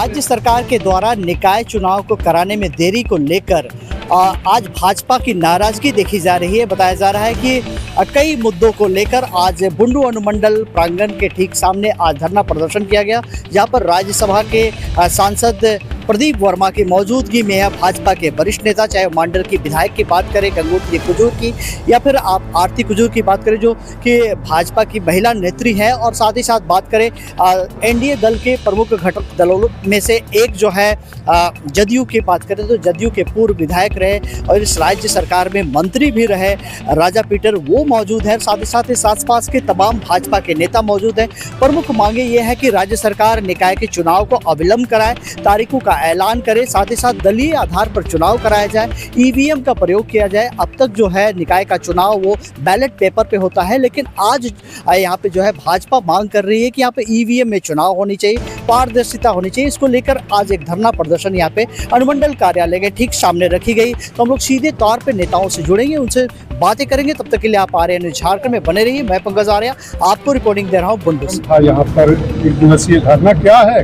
राज्य सरकार के द्वारा निकाय चुनाव को कराने में देरी को लेकर आज भाजपा की नाराजगी देखी जा रही है। बताया जा रहा है कि कई मुद्दों को लेकर आज बुंडू अनुमंडल प्रांगण के ठीक सामने आज धरना प्रदर्शन किया गया, जहां पर राज्यसभा के सांसद प्रदीप वर्मा की मौजूदगी में भाजपा के वरिष्ठ नेता, चाहे मांडर की विधायक की बात करें, गंगोत्री कुजूर की, या फिर आप आरती कुजूर की बात करें जो कि भाजपा की महिला नेत्री है, और साथ ही साथ बात करें एनडीए दल के प्रमुख घटक दलों में से एक जो है जदयू की बात करें तो जदयू के पूर्व विधायक रहे और इस राज्य सरकार में मंत्री भी रहे राजा पीटर, वो मौजूद है। साथ ही साथ इस आसपास के तमाम भाजपा के नेता मौजूद हैं। प्रमुख मांगे ये है कि राज्य सरकार निकाय के चुनाव को अविलंब कराए, तारीखों का ऐलान करे, साथ ही साथ दलीय आधार पर चुनाव कराया जाए, ईवीएम का प्रयोग किया जाए। अब तक जो है निकाय का चुनाव वो बैलेट पेपर पे होता है, लेकिन आज यहाँ पे जो है भाजपा मांग कर रही है कि यहाँ पे ईवीएम में चुनाव होनी चाहिए, पारदर्शिता होनी चाहिए। इसको लेकर आज एक धरना प्रदर्शन यहाँ पे अनुमंडल कार्यालय के ठीक सामने रखी गई। तो हम लोग सीधे तौर पे नेताओं से जुड़ेंगे, उनसे बातें करेंगे। तब तक के लिए आप आर्यन झारखंड में बने रहिए। मैं पंकज आर्या आपको रिपोर्टिंग दे रहा हूँ बुंडू से। यहाँ पर एक दिवसीय धरना क्या है?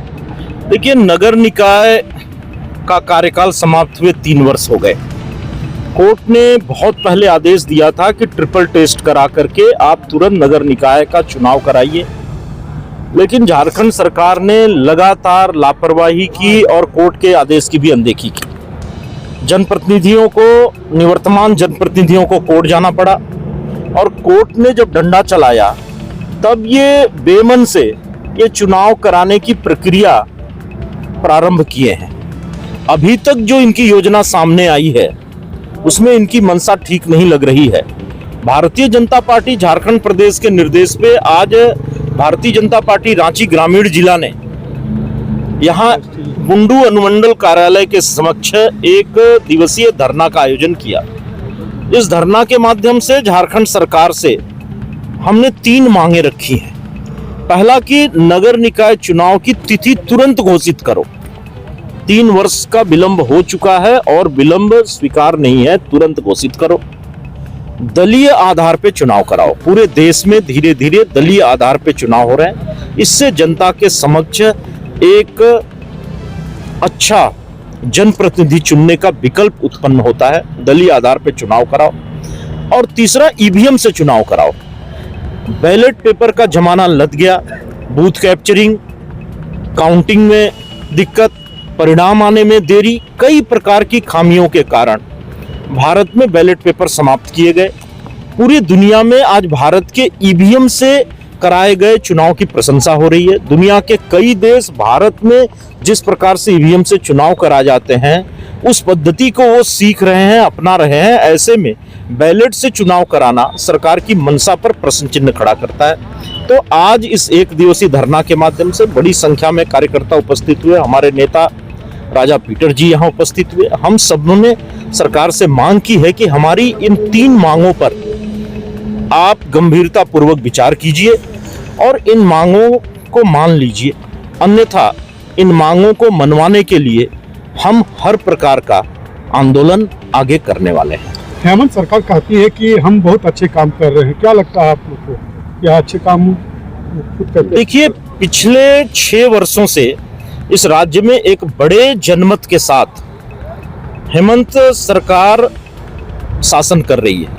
देखिए, नगर निकाय का कार्यकाल समाप्त हुए 3 वर्ष हो गए। कोर्ट ने बहुत पहले आदेश दिया था कि ट्रिपल टेस्ट करा करके आप तुरंत नगर निकाय का चुनाव कराइए, लेकिन झारखंड सरकार ने लगातार लापरवाही की और कोर्ट के आदेश की भी अनदेखी की। जनप्रतिनिधियों को, निवर्तमान जनप्रतिनिधियों को कोर्ट जाना पड़ा, और कोर्ट ने जब डंडा चलाया तब ये बेमन से ये चुनाव कराने की प्रक्रिया प्रारंभ किए हैं। अभी तक जो इनकी योजना सामने आई है उसमें इनकी मंशा ठीक नहीं लग रही है। भारतीय जनता पार्टी झारखंड प्रदेश के निर्देश पे आज भारतीय जनता पार्टी रांची ग्रामीण जिला ने यहाँ बुंडू अनुमंडल कार्यालय के समक्ष एक दिवसीय धरना का आयोजन किया। इस धरना के माध्यम से झारखंड सरकार से हमने 3 मांगे रखी हैं। पहला कि नगर निकाय चुनाव की तिथि तुरंत घोषित करो। 3 वर्ष का विलंब हो चुका है और विलंब स्वीकार नहीं है, तुरंत घोषित करो। दलीय आधार पे चुनाव कराओ। पूरे देश में धीरे धीरे दलीय आधार पे चुनाव हो रहे हैं। इससे जनता के समक्ष एक अच्छा जनप्रतिनिधि चुनने का विकल्प उत्पन्न होता है। दलीय आधार पे चुनाव कराओ। और तीसरा, ईवीएम से चुनाव कराओ। बैलेट पेपर का जमाना लद गया। बूथ कैप्चरिंग, काउंटिंग में दिक्कत, परिणाम आने में देरी, कई प्रकार की खामियों के कारण भारत में बैलेट पेपर समाप्त किए गए। पूरी दुनिया में आज भारत के ईवीएम से कराए गए चुनाव की प्रशंसा हो रही है। दुनिया के कई देश भारत में जिस प्रकार से ईवीएम से चुनाव कराए जाते हैं उस पद्धति को वो सीख रहे हैं, अपना रहे हैं। ऐसे में बैलेट से चुनाव कराना सरकार की मंशा पर प्रश्न चिन्ह खड़ा करता है। तो आज इस एक दिवसीय धरना के माध्यम से बड़ी संख्या में कार्यकर्ता उपस्थित हुए। हमारे नेता राजा पीटर जी यहाँ उपस्थित हुए। हम सबों ने सरकार से मांग की है कि हमारी इन 3 मांगों पर आप गंभीरता पूर्वक विचार कीजिए और इन मांगों को मान लीजिए, अन्यथा इन मांगों को मनवाने के लिए हम हर प्रकार का आंदोलन आगे करने वाले हैं। हेमंत सरकार कहती है कि हम बहुत अच्छे काम कर रहे हैं, क्या लगता है आप लोग को? क्या अच्छे काम खुद करते हैं? देखिए, पिछले 6 वर्षों से इस राज्य में एक बड़े जनमत के साथ हेमंत सरकार शासन कर रही है।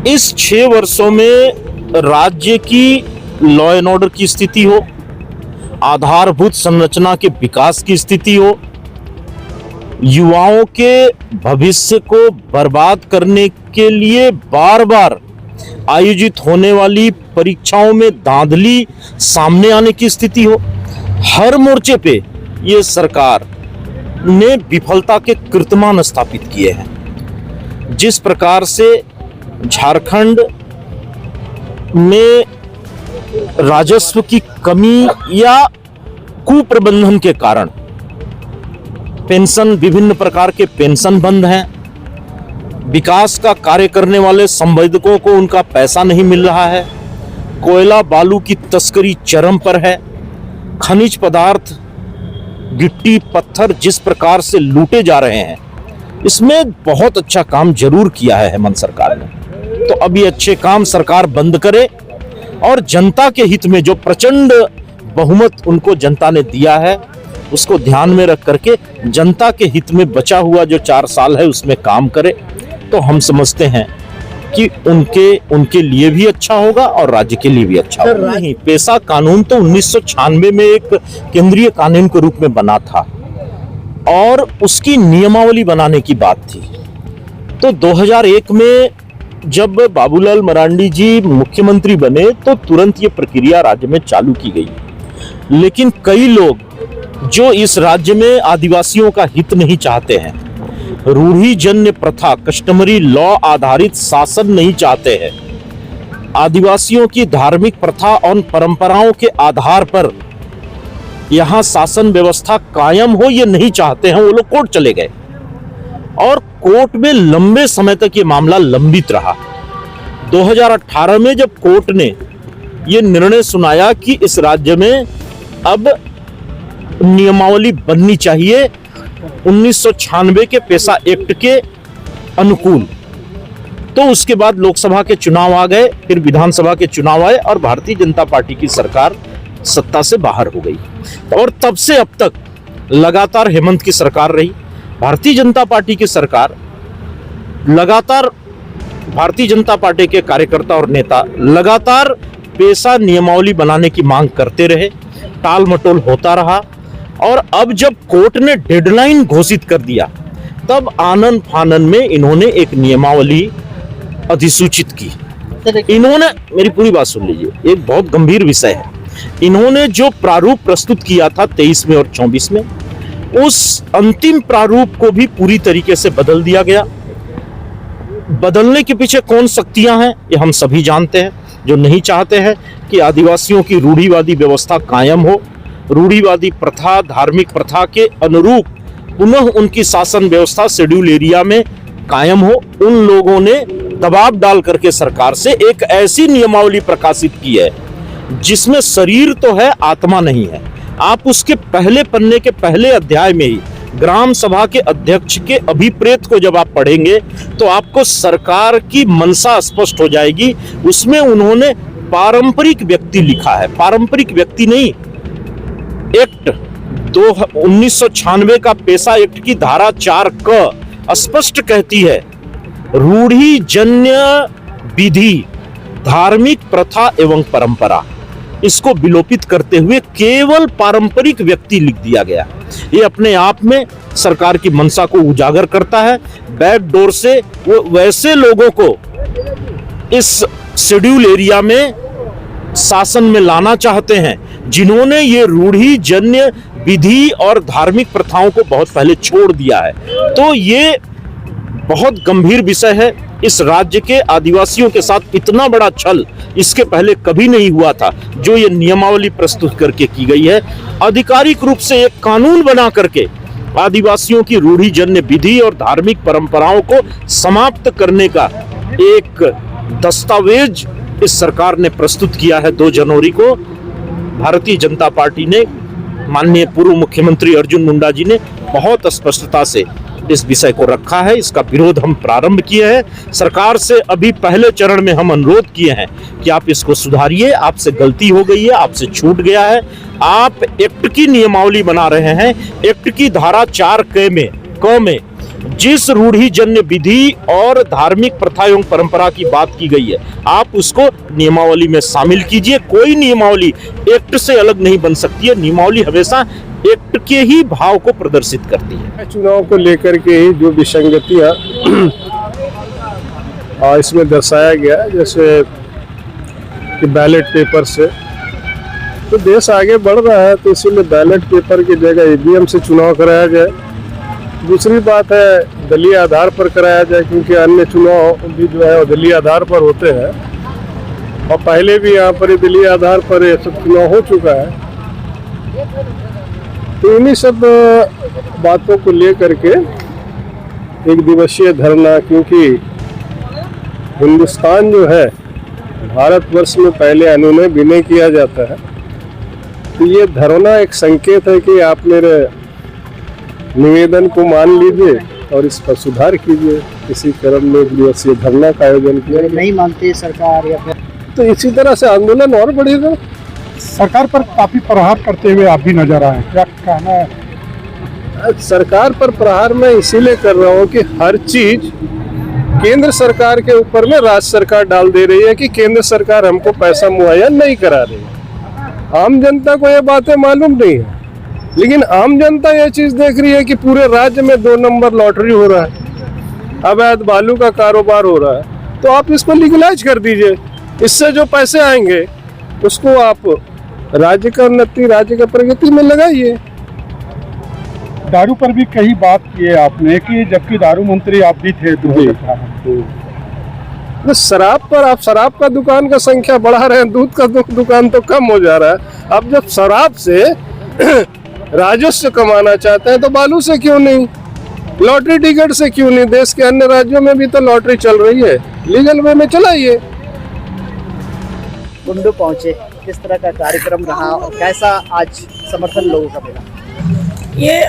इस 6 वर्षों में राज्य की लॉ एंड ऑर्डर की स्थिति हो, आधारभूत संरचना के विकास की स्थिति हो, युवाओं के भविष्य को बर्बाद करने के लिए बार बार आयोजित होने वाली परीक्षाओं में धांधली सामने आने की स्थिति हो, हर मोर्चे पे ये सरकार ने विफलता के कीर्तिमान स्थापित किए हैं। जिस प्रकार से झारखंड में राजस्व की कमी या कुप्रबंधन के कारण पेंशन, विभिन्न प्रकार के पेंशन बंद हैं, विकास का कार्य करने वाले संवेदकों को उनका पैसा नहीं मिल रहा है, कोयला बालू की तस्करी चरम पर है, खनिज पदार्थ, गिट्टी, पत्थर जिस प्रकार से लूटे जा रहे हैं, इसमें बहुत अच्छा काम जरूर किया है हेमंत सरकार ने। तो अब ये अच्छे काम सरकार बंद करे और जनता के हित में जो प्रचंड बहुमत उनको जनता ने दिया है, उसको ध्यान में रख करके जनता के हित में बचा हुआ जो 4 साल है उसमें काम करे, तो हम समझते हैं कि उनके लिए भी अच्छा होगा और राज्य के लिए भी अच्छा होगा। नहीं, पेशा कानून तो 1996 में एक केंद्रीय कानून के रूप में बना था और उसकी नियमावली बनाने की बात थी। तो 2001 में जब बाबूलाल मरांडी जी मुख्यमंत्री बने तो तुरंत ये प्रक्रिया राज्य में चालू की गई, लेकिन कई लोग जो इस राज्य में आदिवासियों का हित नहीं चाहते हैं, रूढ़िजन्य प्रथा, कस्टमरी लॉ आधारित शासन नहीं चाहते हैं, आदिवासियों की धार्मिक प्रथा और परंपराओं के आधार पर यहां शासन व्यवस्था कायम हो ये नहीं चाहते हैं, वो लोग कोर्ट चले गए और कोर्ट में लंबे समय तक ये मामला लंबित रहा। 2018 में जब कोर्ट ने ये निर्णय सुनाया कि इस राज्य में अब नियमावली बननी चाहिए 1996 के पेशा एक्ट के अनुकूल, तो उसके बाद लोकसभा के चुनाव आ गए, फिर विधानसभा के चुनाव आए और भारतीय जनता पार्टी की सरकार सत्ता से बाहर हो गई। और तब से अब तक लगातार हेमंत की सरकार रही। भारतीय जनता पार्टी की सरकार लगातार, भारतीय जनता पार्टी के कार्यकर्ता और नेता लगातार पेशा नियमावली बनाने की मांग करते रहे, टाल मटोल होता रहा और अब जब कोर्ट ने डेडलाइन घोषित कर दिया तब आनन फानन में इन्होंने एक नियमावली अधिसूचित की। इन्होंने, मेरी पूरी बात सुन लीजिए, एक बहुत गंभीर विषय है। इन्होंने जो प्रारूप प्रस्तुत किया था 23 में और 24 में, उस अंतिम प्रारूप को भी पूरी तरीके से बदल दिया गया। बदलने के पीछे कौन शक्तियां हैं ये हम सभी जानते हैं, जो नहीं चाहते हैं कि आदिवासियों की रूढ़िवादी व्यवस्था कायम हो, रूढ़िवादी प्रथा, धार्मिक प्रथा के अनुरूप पुनः उनकी शासन व्यवस्था शेड्यूल एरिया में कायम हो। उन लोगों ने दबाव डाल करके सरकार से एक ऐसी नियमावली प्रकाशित की है जिसमें शरीर तो है, आत्मा नहीं है। आप उसके पहले पन्ने के पहले अध्याय में ही ग्राम सभा के अध्यक्ष के अभिप्रेत को जब आप पढ़ेंगे तो आपको सरकार की मंशा स्पष्ट हो जाएगी। उसमें उन्होंने पारंपरिक व्यक्ति लिखा है, पारंपरिक व्यक्ति नहीं, एक्ट 1996 का पेशा एक्ट की धारा 4 क स्पष्ट कहती है, रूढ़िजन्य विधि, धार्मिक प्रथा एवं परंपरा, इसको विलोपित करते हुए केवल पारंपरिक व्यक्ति लिख दिया गया। ये अपने आप में सरकार की मंशा को उजागर करता है। बैकडोर से वो वैसे लोगों को इस शेड्यूल एरिया में शासन में लाना चाहते हैं जिन्होंने ये रूढ़िजन्य विधि और धार्मिक प्रथाओं को बहुत पहले छोड़ दिया है। तो ये बहुत गंभीर विषय है। इस राज्य के आदिवासियों के साथ इतना बड़ा छल इसके पहले कभी नहीं हुआ था जो ये नियमावली प्रस्तुत करके की गई है। आधिकारिक रूप से एक कानून बना करके आदिवासियों की रूढ़िजन्य विधि और धार्मिक परंपराओं को समाप्त करने का एक दस्तावेज इस सरकार ने प्रस्तुत किया है। 2 जनवरी को भारतीय जनता पार्टी ने, माननीय पूर्व मुख्यमंत्री अर्जुन मुंडा जी ने बहुत स्पष्टता से इस विषय को रखा है। इसका विरोध हम प्रारंभ किए हैं। सरकार से अभी पहले चरण में हम अनुरोध किए हैं कि आप इसको सुधारिए, आपसे गलती हो गई है, आपसे छूट गया है। आप एक्ट की नियमावली बना रहे हैं, एक्ट की धारा 4 क में जिस रूढ़िजन्य विधि और धार्मिक प्रथा एवं परंपरा की बात की गई है, आप उसको नियमावली में शामिल कीजिए। कोई नियमावली एक्ट से अलग नहीं बन सकती है। नियमावली हमेशा एक्ट के ही भाव को प्रदर्शित करती है। चुनाव को लेकर के ही जो विसंगतियां इसमें दर्शाया गया, जैसे कि बैलेट पेपर से तो देश आगे बढ़ रहा है, तो इसीलिए बैलेट पेपर की जगह ईवीएम से चुनाव कराया जाए। दूसरी बात है दलीय आधार पर कराया जाए, क्योंकि अन्य चुनाव भी जो है वो दलीय आधार पर होते हैं और पहले भी यहाँ पर दलीय आधार पर ये सब चुनाव हो चुका है। तो इन्हीं सब बातों को लेकर के एक दिवसीय धरना, क्योंकि हिंदुस्तान जो है भारतवर्ष में पहले अनुनय विनय किया जाता है, तो ये धरना एक संकेत है कि आप मेरे निवेदन को मान लीजिए और इस पर सुधार कीजिए। इसी क्रम में एक दिवसीय धरना का आयोजन किया। नहीं मानती सरकार या फिर तो इसी तरह से आंदोलन और बढ़ेगा। सरकार पर काफी प्रहार करते हुए आप भी नजर आए, क्या कहना है? सरकार पर प्रहार मैं इसीलिए कर रहा हूँ कि हर चीज केंद्र सरकार के ऊपर में राज्य सरकार डाल दे रही है कि केंद्र सरकार हमको पैसा मुहैया नहीं करा रही है। आम जनता को ये बातें मालूम नहीं है, लेकिन आम जनता ये चीज देख रही है कि पूरे राज्य में 2 नंबर लॉटरी हो रहा है, अवैध बालू का कारोबार हो रहा है, तो आप इसको लीगलाइज कर दीजिए। इससे जो पैसे आएंगे उसको आप राज्य का उन्नति, राज्य का प्रगति में लगाइए। दारू पर भी कई बात की है आपने कि जबकि दारू मंत्री आप भी थे 2018 में। शराब पर आप शराब का दुकान का संख्या बढ़ा रहे हैं, दूध का दुकान तो कम हो जा रहा है। अब जब शराब से राजस्व कमाना चाहते हैं तो बालू से क्यों नहीं, लॉटरी टिकट से क्यों नहीं? देश के अन्य राज्यों में भी तो लॉटरी चल रही है, लीगल वे में चलाइए। बुंडू पहुंचे, किस तरह का कार्यक्रम रहा और कैसा आज समर्थन लोगों का मिला? ये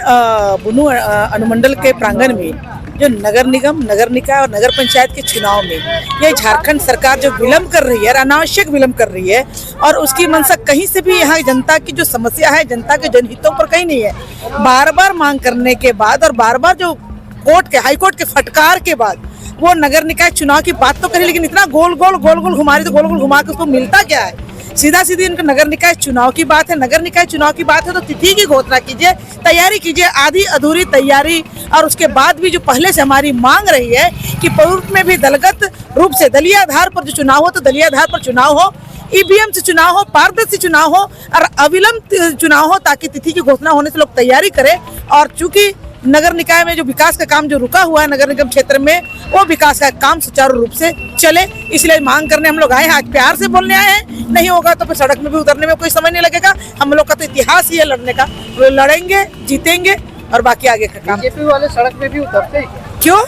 बुनू अनुमंडल के प्रांगण में जो नगर निगम, नगर निकाय और नगर पंचायत के चुनाव में ये झारखंड सरकार जो विलम्ब कर रही है, अनावश्यक विलम्ब कर रही है, और उसकी मंशा कहीं से भी यहाँ जनता की जो समस्या है, जनता के जनहितों पर कहीं नहीं है। बार बार मांग करने के बाद और बार बार जो कोर्ट के, हाई कोर्ट के फटकार के बाद वो नगर निकाय चुनाव की बात तो करी, लेकिन इतना गोल गोल घुमा रही, तो गोल गोल घुमा के उसको मिलता क्या है? सीधा सीधी इनका नगर निकाय चुनाव की बात है। नगर निकाय चुनाव की बात है तो तिथि की घोषणा कीजिए, तैयारी कीजिए, आधी अधूरी तैयारी। और उसके बाद भी जो पहले से हमारी मांग रही है कि पूर्व में भी दलगत रूप से दलीय आधार पर जो चुनाव हो तो दलीय आधार पर चुनाव हो, ईवीएम से चुनाव हो, पारदर्शी चुनाव हो और अविलंब चुनाव हो, ताकि तिथि की घोषणा होने से लोग तैयारी करें। और चूंकि नगर निकाय में जो विकास का काम जो रुका हुआ है नगर निगम क्षेत्र में, वो विकास का काम सुचारू रूप से चले, इसलिए मांग करने हम लोग आए हैं। आज प्यार से बोलने आए हैं, नहीं होगा तो फिर सड़क में भी उतरने में कोई समय नहीं लगेगा। हम लोग का तो इतिहास ही है लड़ने का, वो लड़ेंगे, जीतेंगे और बाकी आगे का काम। बीजेपी वाले सड़क में भी उतरते हैं क्यों?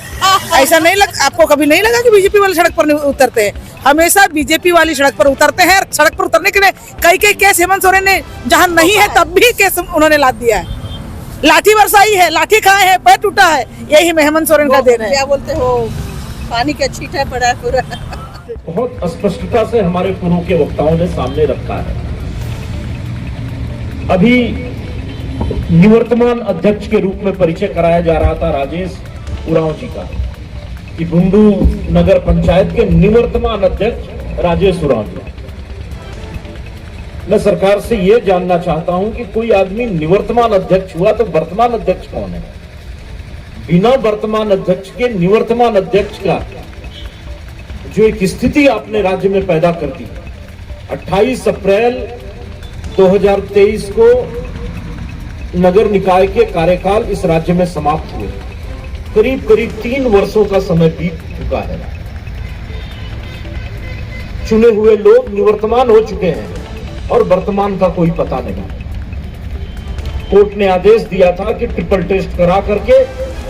ऐसा नहीं लग, आपको कभी नहीं लगा कि बीजेपी वाले सड़क पर नहीं उतरते हैं? हमेशा बीजेपी वाली सड़क पर उतरते हैं। सड़क पर उतरने के लिए कई केस हेमंत सोरेन ने जहाँ नहीं है तब भी केस उन्होंने लाद दिया है। लाठी बरसाई है, लाठी खाए है, पैर टूटा है, यही हेमंत सोरेन का देन है। क्या बोलते हो, पानी का छींटा पड़ा है पूरा। बहुत स्पष्टता से हमारे पूर्व के वक्ताओं ने सामने रखा है। अभी निवर्तमान अध्यक्ष के रूप में परिचय कराया जा रहा था राजेश उरांव जी का, कि बुंडू नगर पंचायत के निवर्तमान अध्यक्ष राजेश उरांव जी। मैं सरकार से यह जानना चाहता हूं कि कोई आदमी निवर्तमान अध्यक्ष हुआ तो वर्तमान अध्यक्ष कौन है? बिना वर्तमान अध्यक्ष के निवर्तमान अध्यक्ष का जो एक स्थिति आपने राज्य में पैदा कर दी। 28 अप्रैल 2023 को नगर निकाय के कार्यकाल इस राज्य में समाप्त हुए। करीब 3 वर्षों का समय बीत चुका है। चुने हुए लोग निवर्तमान हो चुके हैं और वर्तमान का कोई पता नहीं। कोर्ट ने आदेश दिया था कि ट्रिपल टेस्ट करा करके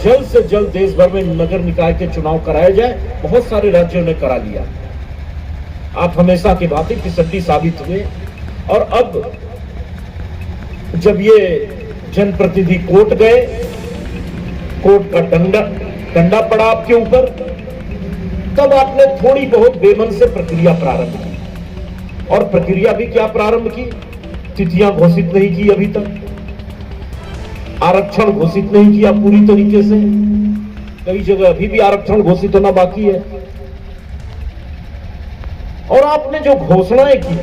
जल्द से जल्द देश भर में नगर निकाय के चुनाव कराए जाए। बहुत सारे राज्यों ने करा लिया। आप हमेशा की बात फिसड्डी साबित हुए, और अब जब ये जनप्रतिनिधि कोर्ट गए, कोर्ट का डंडा पड़ा आपके ऊपर, तब आपने थोड़ी बहुत बेमन से प्रक्रिया प्रारंभ की। और प्रक्रिया भी क्या प्रारंभ की? तिथियां घोषित नहीं की, अभी तक आरक्षण घोषित नहीं किया पूरी तरीके से। कई जगह अभी भी आरक्षण घोषित होना बाकी है। और आपने जो घोषणाएं की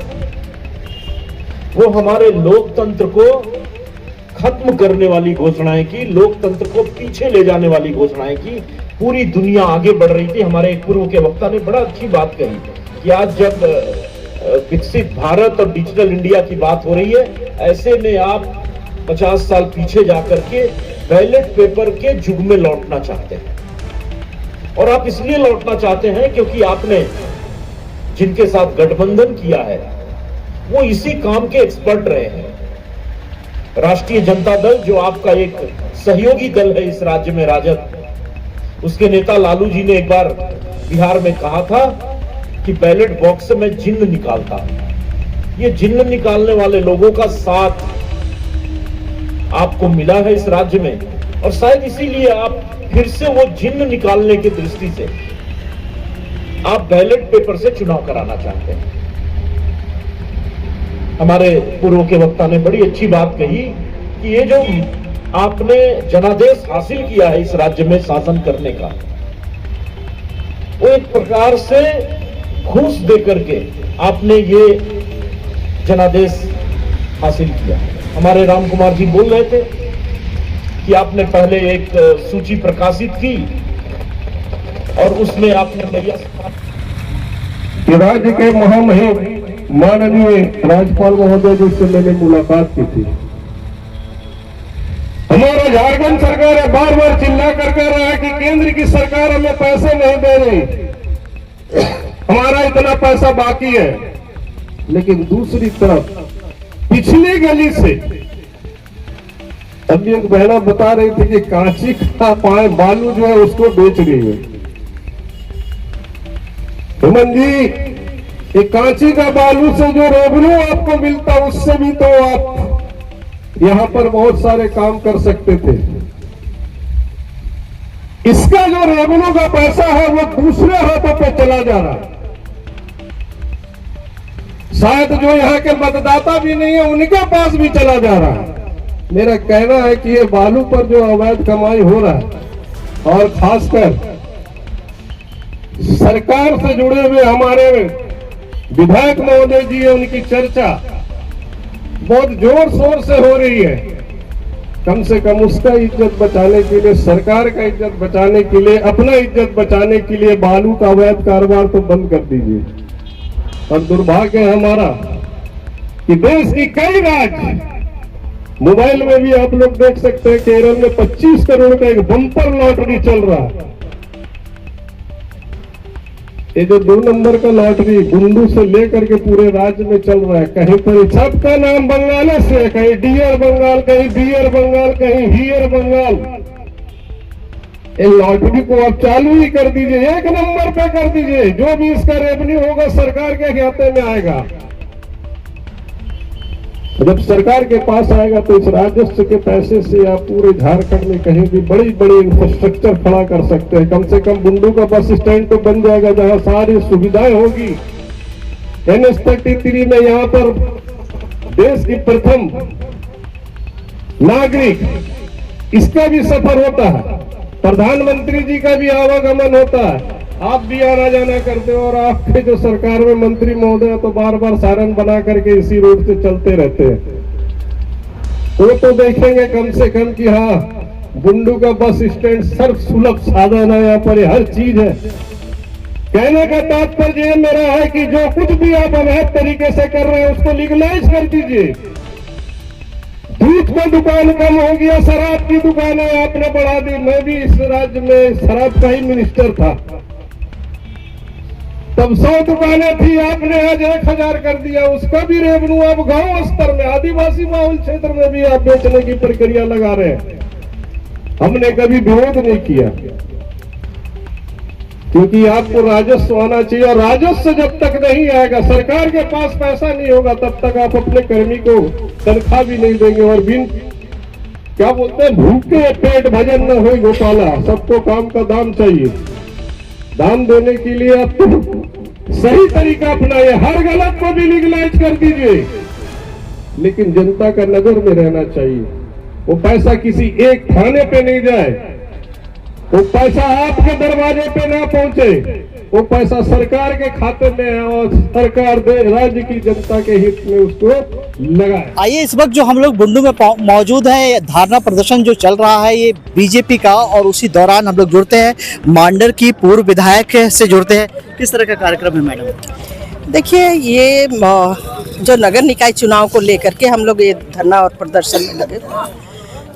वो हमारे लोकतंत्र को खत्म करने वाली घोषणाएं की, लोकतंत्र को पीछे ले जाने वाली घोषणाएं की। पूरी दुनिया आगे बढ़ रही थी। हमारे एक पूर्व के वक्ता ने बड़ा अच्छी बात कही कि आज जब विकसित भारत और डिजिटल इंडिया की बात हो रही है, ऐसे में आप 50 साल पीछे जाकर के बैलेट पेपर के युग में लौटना चाहते हैं। और आप इसलिए लौटना चाहते हैं क्योंकि आपने जिनके साथ गठबंधन किया है वो इसी काम के एक्सपर्ट रहे हैं। राष्ट्रीय जनता दल जो आपका एक सहयोगी दल है इस राज्य में, राजद, उसके नेता लालू जी ने एक बार बिहार में कहा था कि बैलेट बॉक्स से मैं जिन्न निकालता हूं। ये जिन्न निकालने वाले लोगों का साथ आपको मिला है इस राज्य में, और शायद इसीलिए आप फिर से वो जिन्न निकालने की दृष्टि से आप बैलेट पेपर से चुनाव कराना चाहते हैं। हमारे पूर्व के वक्ता ने बड़ी अच्छी बात कही कि ये जो आपने जनादेश हासिल किया है इस राज्य में शासन करने का, वो एक प्रकार से घूस दे करके आपने ये जनादेश हासिल किया। हमारे राम कुमार जी बोल रहे थे कि आपने पहले एक सूची प्रकाशित की और उसमें आपने राज्य के महामहिम माननीय राज्यपाल महोदय जी से मैंने मुलाकात की थी। हमारा झारखंड सरकार है बार बार चिल्ला कर कह रहा है कि केंद्र की सरकार हमें पैसे नहीं दे रही, हमारा इतना पैसा बाकी है। लेकिन दूसरी तरफ पिछली गली से अभी एक बहना बता रही थी कि कांची का पाए बालू जो है उसको बेच रही है। हेमंत जी, ये कांची का बालू से जो रेवेन्यू आपको मिलता उससे भी तो आप यहां पर बहुत सारे काम कर सकते थे। इसका जो रेवेन्यू का पैसा है वो दूसरे हाथों पे चला जा रहा है। शायद जो यहाँ के मतदाता भी नहीं है उनके पास भी चला जा रहा है। मेरा कहना है कि ये बालू पर जो अवैध कमाई हो रहा है और खासकर सरकार से जुड़े हुए हमारे विधायक महोदय जी है, उनकी चर्चा बहुत जोर शोर से हो रही है। कम से कम उसका इज्जत बचाने के लिए, सरकार का इज्जत बचाने के लिए, अपना इज्जत बचाने के लिए बालू का अवैध कारोबार तो बंद कर दीजिए। और दुर्भाग्य है हमारा कि देश की कई राज्य, मोबाइल में भी आप लोग देख सकते हैं, केरल में 25 करोड़ का एक बम्पर लॉटरी चल रहा है। ये जो 2 नंबर का लॉटरी बुंडू से लेकर के पूरे राज्य में चल रहा है, कहीं पर सबका नाम बंगाल से, कहीं डियर बंगाल, कहीं बियर बंगाल, कहीं हियर बंगाल। ये लॉटरी को आप चालू ही कर दीजिए, 1 नंबर पे कर दीजिए, जो भी इसका रेवेन्यू होगा सरकार के खाते में आएगा। जब सरकार के पास आएगा तो इस राजस्व के पैसे से आप पूरे झारखंड में कहीं भी बड़ी बड़ी इंफ्रास्ट्रक्चर खड़ा कर सकते हैं। कम से कम बुंडू का बस स्टैंड तो बन जाएगा जहां सारी सुविधाएं होगी। NH33 में यहाँ पर देश की प्रथम नागरिक, इसका भी सफर होता है, प्रधानमंत्री जी का भी आवागमन होता है, आप भी आना जाना करते हो। और आपके जो सरकार में मंत्री महोदय तो बार बार सायरन बना करके इसी रोड से चलते रहते हैं। वो तो देखेंगे कम से कम कि हाँ, बुंडू का बस स्टैंड सर्व सुलभ साधन है, यहाँ पर हर चीज है। कहने का तात्पर्य मेरा है कि जो कुछ भी आप अवैध तरीके से कर रहे हैं उसको लीगलाइज कर दीजिए। दूध की दुकान कम हो गया, शराब की दुकानें आपने बढ़ा दी। मैं भी इस राज्य में शराब का ही मिनिस्टर था, तब 100 दुकानें थी, आपने आज 1000 कर दिया। उसका भी रेवेन्यू आप गांव स्तर में, आदिवासी बहुल क्षेत्र में भी आप बेचने की प्रक्रिया लगा रहे हैं। हमने कभी विरोध नहीं किया, क्योंकि आपको राजस्व आना चाहिए। और राजस्व जब तक नहीं आएगा, सरकार के पास पैसा नहीं होगा, तब तक आप अपने कर्मी को तनख्वाह भी नहीं देंगे। और बिन क्या बोलते हैं, भूखे पेट भजन न हो गोपाला, सबको काम का दाम चाहिए। दाम देने के लिए आप सही तरीका अपनाइए, हर गलत को भी लीगलाइज कर दीजिए, लेकिन जनता का नजर में रहना चाहिए। वो पैसा किसी एक थाने पे नहीं जाए, वो पैसा आपके दरवाजे पे ना पहुंचे, वो पैसा सरकार के खाते में है और सरकार राज्य की जनता के हित में उसको लगाए। आइए, इस वक्त जो हम लोग बुंडू में मौजूद हैं, धरना प्रदर्शन जो चल रहा है ये बीजेपी का, और उसी दौरान हम लोग जुड़ते हैं मांडर की पूर्व विधायक से जुड़ते हैं। किस तरह का कार्यक्रम है मैडम? देखिए, ये जो नगर निकाय चुनाव को लेकर के हम लोग ये धरना और प्रदर्शन में लगे,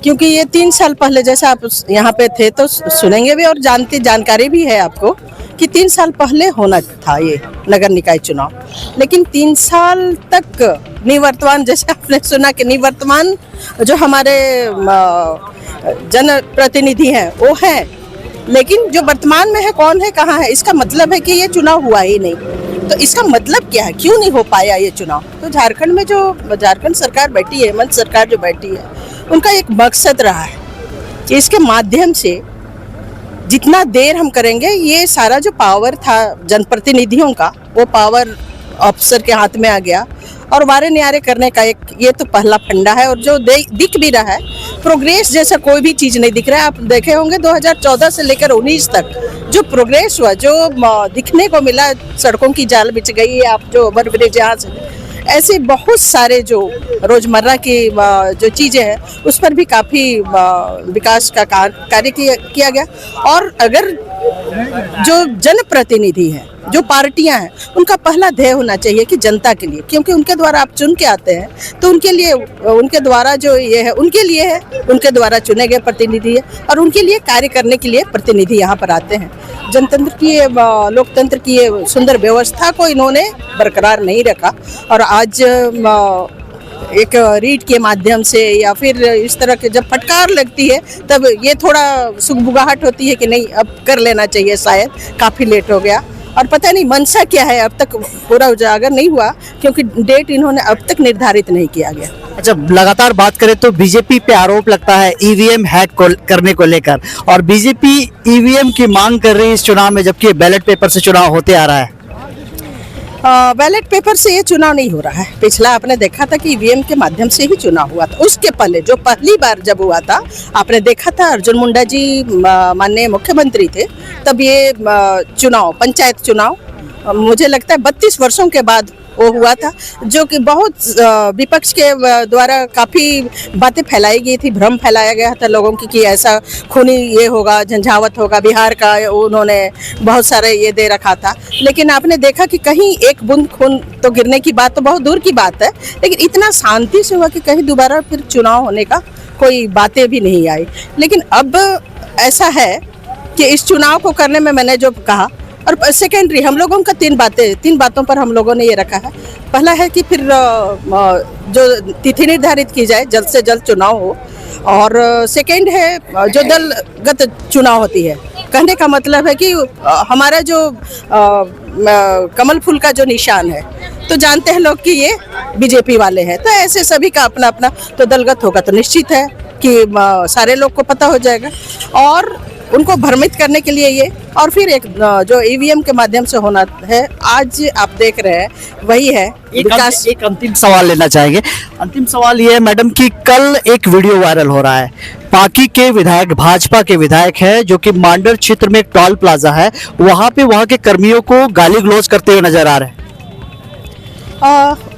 क्योंकि ये 3 साल पहले, जैसा आप यहाँ पे थे तो सुनेंगे भी और जानकारी भी है आपको कि 3 साल पहले होना था ये नगर निकाय चुनाव। लेकिन 3 साल तक निवर्तमान, जैसे आपने सुना कि निवर्तमान जो हमारे जनप्रतिनिधि हैं वो हैं, लेकिन जो वर्तमान में है कौन है, कहाँ है, इसका मतलब है कि ये चुनाव हुआ ही नहीं। तो इसका मतलब क्या है, क्यों नहीं हो पाया ये चुनाव? तो झारखंड में जो झारखंड सरकार बैठी है, हेमंत सरकार जो बैठी है, उनका एक मकसद रहा है कि इसके माध्यम से जितना देर हम करेंगे, ये सारा जो पावर था जनप्रतिनिधियों का, वो पावर अफसर के हाथ में आ गया। और वारे न्यारे करने का एक ये तो पहला फंडा है। और जो दिख भी रहा है, प्रोग्रेस जैसा कोई भी चीज़ नहीं दिख रहा है। आप देखे होंगे 2014 से लेकर 19 तक जो प्रोग्रेस हुआ, जो दिखने को मिला, सड़कों की जाल बिछ गई, आप जो ओवर ब्रिज यहाँ से, ऐसे बहुत सारे जो रोजमर्रा की जो चीज़ें हैं उस पर भी काफ़ी विकास का कार्य किया गया। और अगर जो जनप्रतिनिधि हैं, जो पार्टियां हैं, उनका पहला ध्येय होना चाहिए कि जनता के लिए, क्योंकि उनके द्वारा आप चुन के आते हैं तो उनके लिए, उनके द्वारा जो ये है उनके लिए है, उनके द्वारा चुने गए प्रतिनिधि है और उनके लिए कार्य करने के लिए प्रतिनिधि यहाँ पर आते हैं। जनतंत्र की, लोकतंत्र की ये सुंदर व्यवस्था को इन्होंने बरकरार नहीं रखा और आज एक रीट के माध्यम से या फिर इस तरह के जब फटकार लगती है तब ये थोड़ा सुगबुगाहट होती है कि नहीं अब कर लेना चाहिए, शायद काफ़ी लेट हो गया। और पता नहीं मनसा क्या है, अब तक पूरा उजागर नहीं हुआ क्योंकि डेट इन्होंने अब तक निर्धारित नहीं किया गया। अच्छा, लगातार बात करें तो बीजेपी पे आरोप लगता है ईवीएम हैक करने को लेकर, और बीजेपी ईवीएम की मांग कर रही है इस चुनाव में, जबकि बैलेट पेपर से चुनाव होते आ रहा है। बैलेट पेपर से ये चुनाव नहीं हो रहा है। पिछला आपने देखा था कि ईवीएम के माध्यम से ही चुनाव हुआ था। उसके पहले जो पहली बार जब हुआ था, आपने देखा था अर्जुन मुंडा जी माननीय मुख्यमंत्री थे, तब ये चुनाव, पंचायत चुनाव, मुझे लगता है 32 वर्षों के बाद वो हुआ था, जो कि बहुत विपक्ष के द्वारा काफ़ी बातें फैलाई गई थी, भ्रम फैलाया गया था लोगों की कि ऐसा खूनी ये होगा, झंझावत होगा, बिहार का उन्होंने बहुत सारे ये दे रखा था। लेकिन आपने देखा कि कहीं एक बूंद खून तो गिरने की बात तो बहुत दूर की बात है, लेकिन इतना शांति से हुआ कि कहीं दोबारा फिर चुनाव होने का कोई बातें भी नहीं आई। लेकिन अब ऐसा है कि इस चुनाव को करने में मैंने जो कहा, और सेकेंडरी हम लोगों का तीन बातों पर हम लोगों ने ये रखा है। पहला है कि फिर जो तिथि निर्धारित की जाए, जल्द से जल्द चुनाव हो। और सेकेंड है जो दलगत चुनाव होती है, कहने का मतलब है कि हमारा जो कमल फूल का जो निशान है, तो जानते हैं लोग कि ये बीजेपी वाले हैं, तो ऐसे सभी का अपना अपना, तो दलगत होगा तो निश्चित है कि सारे लोग को पता हो जाएगा। और उनको भ्रमित करने के लिए ये, और फिर एक जो ईवीएम के माध्यम से होना है, आज आप देख रहे हैं वही है विकास। एक अंतिम सवाल लेना चाहेंगे। अंतिम सवाल ये है मैडम कि कल एक वीडियो वायरल हो रहा है, पाकी के विधायक, भाजपा के विधायक है, जो कि मांडर क्षेत्र में एक टोल प्लाजा है, वहाँ पे वहाँ के कर्मियों को गाली गलौज करते हुए नजर आ रहे हैं।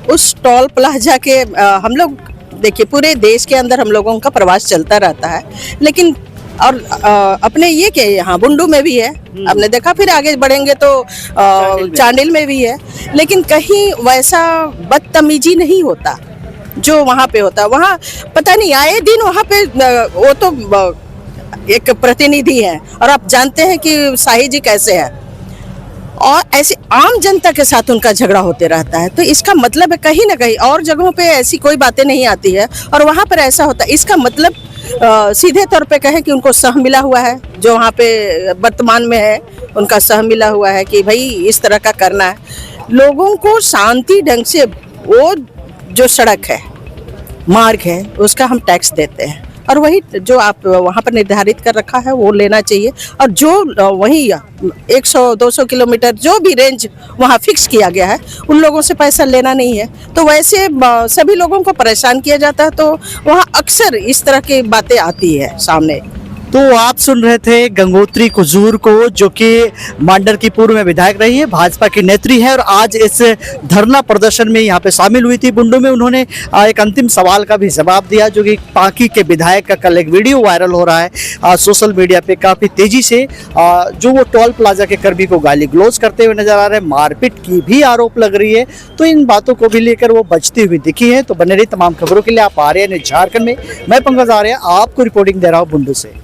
उस टोल प्लाजा के हम लोग देखिए, पूरे देश के अंदर हम लोगों का प्रवास चलता रहता है, लेकिन और अपने ये के यहाँ बुंडू में भी है, आपने देखा, फिर आगे बढ़ेंगे तो चांडिल में भी है, लेकिन कहीं वैसा बदतमीजी नहीं होता जो वहाँ पे होता। वहाँ पता नहीं आए दिन वहाँ पे वो तो एक प्रतिनिधि है और आप जानते हैं कि शाही जी कैसे है, और ऐसे आम जनता के साथ उनका झगड़ा होते रहता है। तो इसका मतलब है कहीं ना कहीं और जगहों पे ऐसी कोई बातें नहीं आती है और वहाँ पर ऐसा होता है। इसका मतलब सीधे तौर पे कहें कि उनको सह मिला हुआ है, जो वहाँ पे वर्तमान में है उनका सह मिला हुआ है कि भाई इस तरह का करना है। लोगों को शांति ढंग से, वो जो सड़क है, मार्ग है, उसका हम टैक्स देते हैं और वही जो आप वहाँ पर निर्धारित कर रखा है वो लेना चाहिए। और जो वही 100-200 किलोमीटर जो भी रेंज वहाँ फिक्स किया गया है, उन लोगों से पैसा लेना नहीं है। तो वैसे सभी लोगों को परेशान किया जाता है, तो वहाँ अक्सर इस तरह की बातें आती है सामने। तो आप सुन रहे थे गंगोत्री कुजूर को, जो कि मांडर की पूर्व में विधायक रही है, भाजपा की नेत्री है और आज इस धरना प्रदर्शन में यहाँ पे शामिल हुई थी बुंडू में। उन्होंने एक अंतिम सवाल का भी जवाब दिया, जो कि पाकी के विधायक का कल एक वीडियो वायरल हो रहा है सोशल मीडिया पे काफ़ी तेजी से, जो वो टोल प्लाजा के कर्मी को गाली गलौज करते हुए नजर आ रहे हैं, मारपीट की भी आरोप लग रही है। तो इन बातों को भी लेकर वो बचती हुई दिखी है। तो बने रही तमाम खबरों के लिए आप आ रहे हैं झारखंड में। मैं पंकज आर्य आपको रिपोर्टिंग दे रहा हूँ बुंडू से।